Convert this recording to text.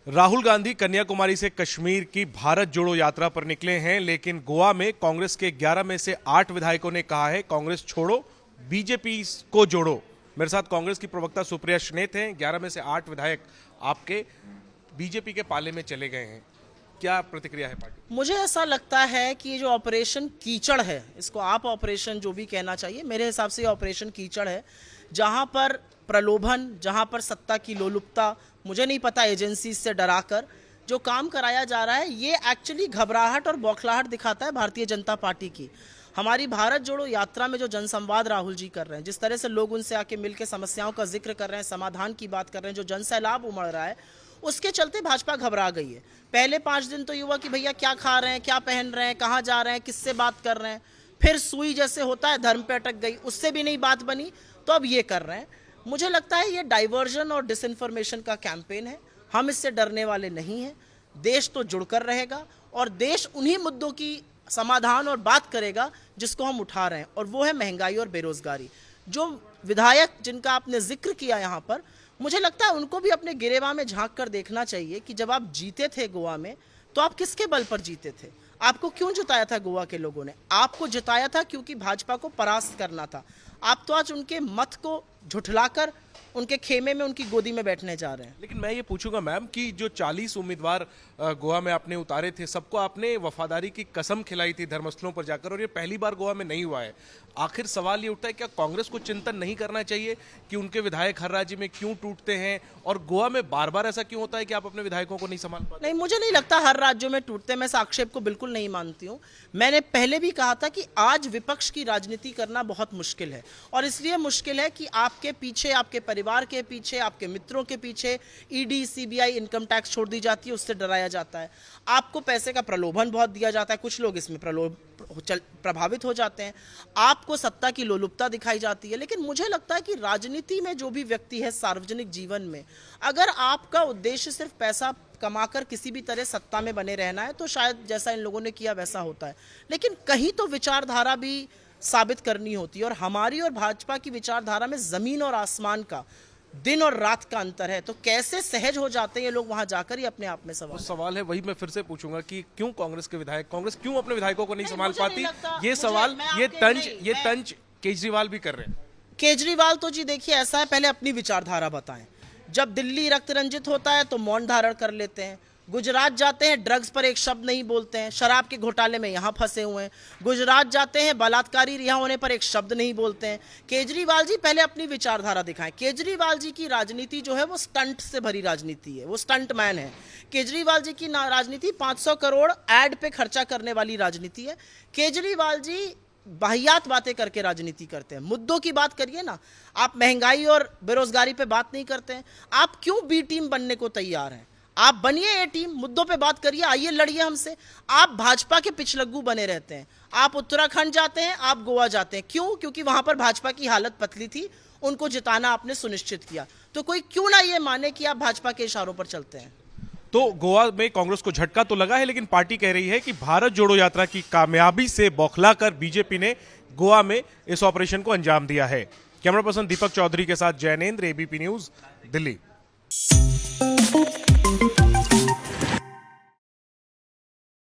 राहुल गांधी कन्याकुमारी से कश्मीर की भारत जोड़ो यात्रा पर निकले हैं, लेकिन गोवा में कांग्रेस के 11 में से 8 विधायकों ने कहा है कांग्रेस छोड़ो, बीजेपी को जोड़ो। मेरे साथ कांग्रेस की प्रवक्ता सुप्रिया श्नेत हैं। 11 में से 8 विधायक आपके बीजेपी के पाले में चले गए हैं, क्या प्रतिक्रिया है पार्टी? मुझे ऐसा लगता है कि ये जो ऑपरेशन कीचड़ है, इसको आप ऑपरेशन जो भी कहना चाहिए, मेरे हिसाब से ये ऑपरेशन कीचड़ है, जहां पर प्रलोभन, जहां पर सत्ता की लोलुपता, मुझे नहीं पता एजेंसी से डराकर जो काम कराया जा रहा है, ये एक्चुअली घबराहट और बौखलाहट दिखाता है भारतीय जनता पार्टी की। हमारी भारत जोड़ो यात्रा में जो जनसंवाद राहुल जी कर रहे हैं, जिस तरह से लोग उनसे आके मिलकर समस्याओं का जिक्र कर रहे हैं, समाधान की बात कर रहे हैं, जो जनसैलाब उमड़ रहा है, उसके चलते भाजपा घबरा गई है। पहले 5 दिन तो ये हुआ कि भैया क्या खा रहे हैं, क्या पहन रहे हैं, कहाँ जा रहे हैं, किससे बात कर रहे हैं। फिर सुई जैसे होता है धर्म पे अटक गई, उससे भी नहीं बात बनी, तो अब ये कर रहे हैं। मुझे लगता है ये डाइवर्जन और डिसइंफॉर्मेशन का कैंपेन है। हम इससे डरने वाले नहीं हैं। देश तो जुड़कर रहेगा और देश उन्हीं मुद्दों की समाधान और बात करेगा जिसको हम उठा रहे हैं, और वो है महंगाई और बेरोजगारी। जो विधायक जिनका आपने जिक्र किया यहाँ पर, मुझे लगता है उनको भी अपने गिरेबान में झांक कर देखना चाहिए कि जब आप जीते थे गोवा में, तो आप किसके बल पर जीते थे? आपको क्यों जिताया था गोवा के लोगों ने? आपको जिताया था क्योंकि भाजपा को परास्त करना था। आप तो आज उनके मत को झुठलाकर उनके खेमे में, उनकी गोदी में बैठने जा रहे हैं। लेकिन मैं ये पूछूंगा मैम कि जो 40 उम्मीदवार गोवा में आपने उतारे थे, सबको आपने वफादारी की कसम खिलाई थी धर्मस्थलों पर जाकर, और ये पहली बार गोवा में नहीं हुआ है। आखिर सवाल ये उठता है, क्या कांग्रेस को चिंतन नहीं करना चाहिए कि उनके विधायक हर राज्य में क्यों टूटते हैं, और गोवा में बार बार ऐसा क्यों होता है कि आप अपने विधायकों को नहीं संभाल पाते? नहीं, मुझे नहीं लगता हर राज्यों में टूटते। मैं इस आक्षेप को बिल्कुल नहीं मानती हूँ। मैंने पहले भी कहा था कि आज विपक्ष की राजनीति करना बहुत मुश्किल है, और इसलिए मुश्किल है कि आपके पीछे, आपके परिवार के पीछे, आपके मित्रों के पीछे ईडी, सीबीआई, इनकम टैक्स छोड़ दी जाती है, उससे डराया जाता है। आपको पैसे का प्रलोभन बहुत दिया जाता है, कुछ लोग इसमें प्रभावित हो जाते हैं। आपको सत्ता की लोलुपता दिखाई जाती है। लेकिन मुझे लगता है कि राजनीति में जो भी व्यक्ति है, सार्वजनिक जीवन में, अगर आपका उद्देश्य सिर्फ पैसा कमाकर किसी भी तरह सत्ता में बने रहना है, तो शायद जैसा इन लोगों ने किया वैसा होता है। लेकिन कहीं तो विचारधारा भी साबित करनी होती है, और हमारी और भाजपा की विचारधारा में जमीन और आसमान का, दिन और रात का अंतर है। तो कैसे सहज हो जाते हैं ये लोग वहां जाकर, ही अपने आप में सवाल है। वही मैं फिर से पूछूंगा कि क्यों कांग्रेस के विधायक, कांग्रेस क्यों अपने विधायकों को नहीं संभाल पाती? ये सवाल, ये तंज केजरीवाल भी कर रहे हैं। केजरीवाल तो जी देखिए, ऐसा है, पहले अपनी विचारधारा बताएं। जब दिल्ली रक्त रंजित होता है तो मौन धारण कर लेते हैं। गुजरात जाते हैं, ड्रग्स पर एक शब्द नहीं बोलते हैं। शराब के घोटाले में यहाँ फंसे हुए हैं। गुजरात जाते हैं, बलात्कारी रिहा होने पर एक शब्द नहीं बोलते हैं। केजरीवाल जी पहले अपनी विचारधारा दिखाएं। केजरीवाल जी की राजनीति जो है वो स्टंट से भरी राजनीति है, वो स्टंट मैन है। केजरीवाल जी की राजनीति 500 करोड़ ऐड पे खर्चा करने वाली राजनीति है। केजरीवाल जी वाहियात बातें करके राजनीति करते हैं। मुद्दों की बात करिए ना। आप महंगाई और बेरोजगारी पे बात नहीं करते हैं। आप क्यों बी टीम बनने को तैयार हैं? आप बनिए ए टीम, मुद्दों पे बात करिए, आइए लड़िए हमसे। आप भाजपा के पिछलग्गू बने रहते हैं। आप उत्तराखंड जाते हैं, आप गोवा जाते हैं, क्यों? क्योंकि वहां पर भाजपा की हालत पतली थी, उनको जिताना आपने सुनिश्चित किया। तो कोई क्यों ना ये माने कि आप भाजपा के इशारों पर चलते हैं। तो गोवा में कांग्रेस को झटका तो लगा है, लेकिन पार्टी कह रही है कि भारत जोड़ो यात्रा की कामयाबी से बौखलाकर बीजेपी ने गोवा में इस ऑपरेशन को अंजाम दिया है। कैमरा पर्सन दीपक चौधरी के साथ जैनेंद्र, एबीपी न्यूज, दिल्ली।